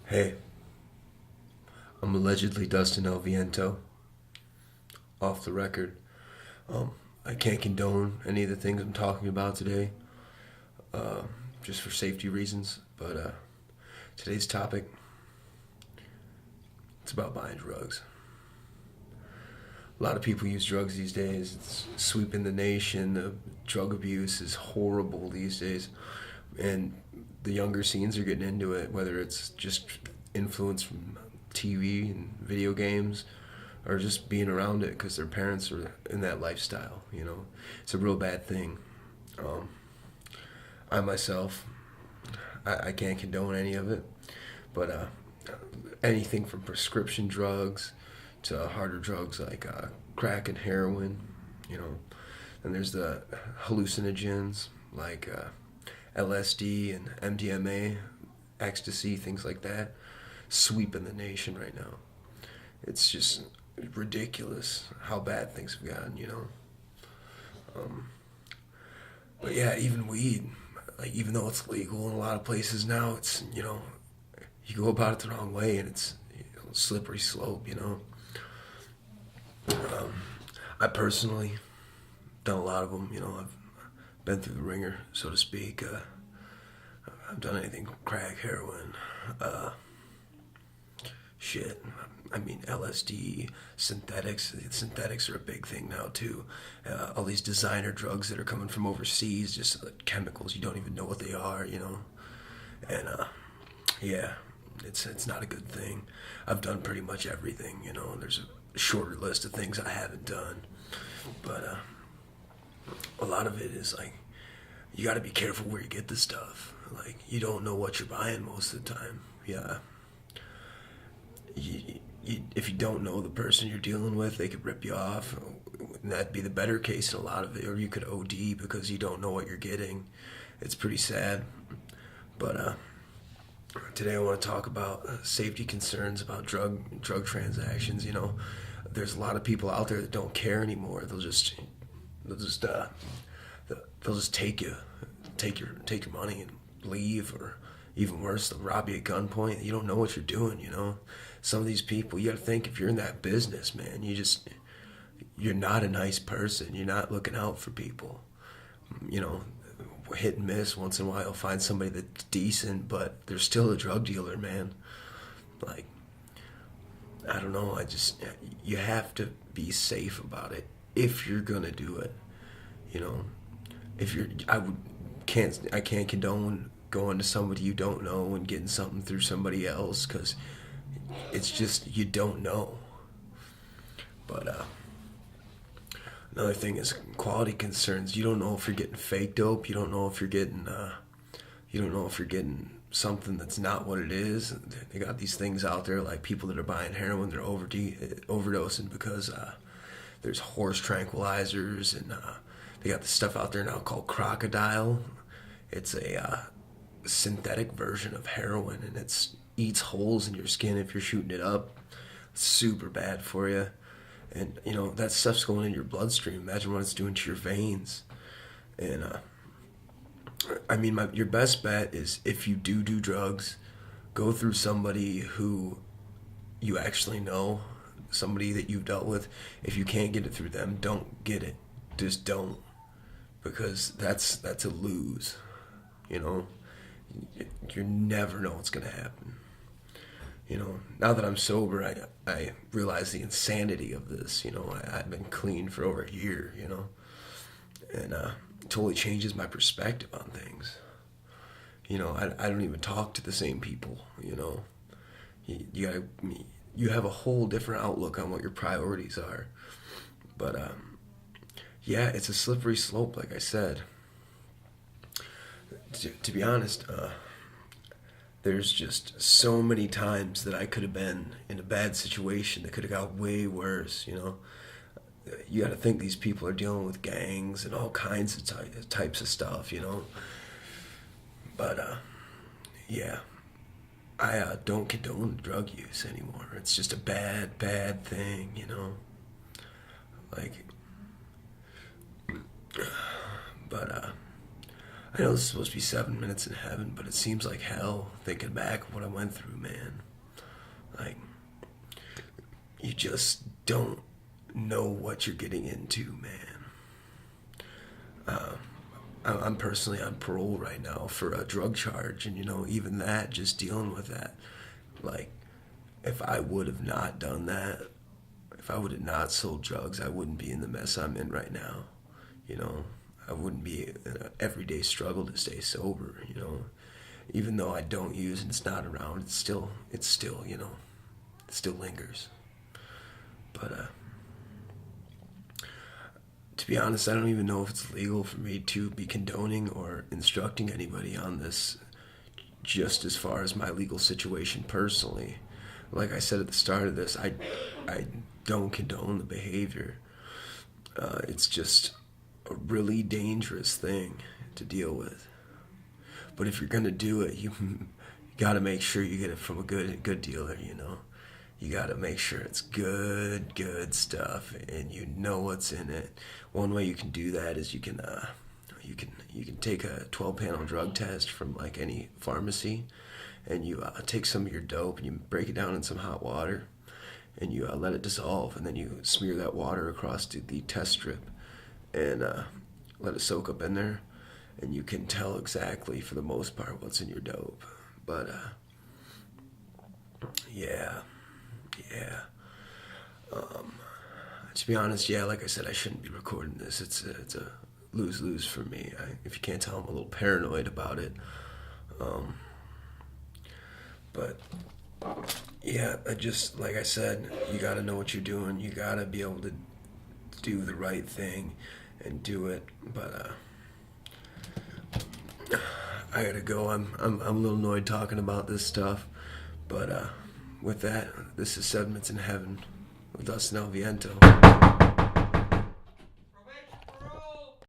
Hey, I'm allegedly Dustin El Viento, off the record. Um, I can't condone any of the things I'm talking about today, uh, just for safety reasons. But today's topic, it's about buying drugs. A lot of people use drugs these days. It's sweeping the nation. The drug abuse is horrible these days, and the younger scenes are getting into it. Whether it's just influence from TV and video games, or just being around it because their parents are in that lifestyle. It's a real bad thing. Um, I myself, I can't condone any of it, but anything from prescription drugs to harder drugs like crack and heroin, you know. And there's the hallucinogens like LSD and MDMA, ecstasy, things like that, sweeping the nation right now. It's just ridiculous how bad things have gotten. Um, but yeah, even weed, like even though it's legal in a lot of places now, it's you go about it the wrong way and it's a slippery slope. Um, I personally done a lot of them. I've been through the ringer, so to speak. I've done anything crack, heroin, uh, shit. I mean, LSD, synthetics. Synthetics are a big thing now too. All these designer drugs that are coming from overseas, just chemicals you don't even know what they are. And yeah, it's not a good thing. I've done pretty much everything. There's a shorter list of things I haven't done, but a lot of it is like you got to be careful where you get the stuff. Like you don't know what you're buying most of the time. Yeah, if you don't know the person you're dealing with, they could rip you off. And that'd be the better case in a lot of it, or you could OD because you don't know what you're getting. It's pretty sad, but today I want to talk about safety concerns about drug transactions. There's a lot of people out there that don't care anymore. They'll just take your money and leave, or even worse, they'll rob you at gunpoint. You don't know what you're doing. Some of these people, you got to think, if you're in that business, man, you're not a nice person. You're not looking out for people. You know, hit and miss. Once in a while, you'll find somebody that's decent, but they're still a drug dealer, man. Like, I don't know. You have to be safe about it if you're gonna do it. You know, if you're, I can't condone going to somebody you don't know and getting something through somebody else, because it's just, you don't know. But another thing is quality concerns. You don't know if you're getting fake dope. You don't know if you're getting something that's not what it is. They got these things out there, like people that are buying heroin, they're overdosing because there's horse tranquilizers, and they got this stuff out there now called crocodile. It's a synthetic version of heroin, and it eats holes in your skin if you're shooting it up. It's super bad for you. And that stuff's going in your bloodstream. Imagine what it's doing to your veins. And I mean, your best bet is, if you do drugs, go through somebody who you actually know, somebody that you've dealt with. If you can't get it through them, don't get it. Just don't, because that's a lose. You know, you never know what's gonna happen. Now that I'm sober, I realize the insanity of this. I've been clean for over a year. And it totally changes my perspective on things. I don't even talk to the same people. You have a whole different outlook on what your priorities are. But yeah, it's a slippery slope, like I said. To be honest, there's just so many times that I could have been in a bad situation that could have got way worse. You got to think, these people are dealing with gangs and all kinds of types of stuff. But yeah, I don't condone drug use anymore. It's just a bad, bad thing. Like, but I know this is supposed to be 7 minutes in heaven, but it seems like hell thinking back of what I went through, man. Like, you just don't know what you're getting into, man. I'm personally on parole right now for a drug charge, and even that, just dealing with that. Like, if I would have not done that, if I would have not sold drugs, I wouldn't be in the mess I'm in right now. I wouldn't be in an everyday struggle to stay sober. Even though I don't use and it's not around, it still, it still lingers. But to be honest, I don't even know if it's legal for me to be condoning or instructing anybody on this, just as far as my legal situation personally. Like I said at the start of this, I don't condone the behavior. It's just a really dangerous thing to deal with. But if you're gonna do it, you gotta make sure you get it from a good dealer. You gotta make sure it's good stuff, and you know what's in it. One way you can do that is you can take a 12-panel drug test from like any pharmacy, and you take some of your dope and you break it down in some hot water, and you let it dissolve, and then you smear that water across the test strip, and let it soak up in there, and you can tell exactly for the most part what's in your dope. But yeah. To be honest, like I said, I shouldn't be recording this. It's a lose-lose for me. If you can't tell, I'm a little paranoid about it. But yeah, like I said, you got to know what you're doing. You got to be able to do the right thing and do it. But I gotta go. I'm a little annoyed talking about this stuff. But with that, this is 7 Minutes in Heaven with Dustin El Viento.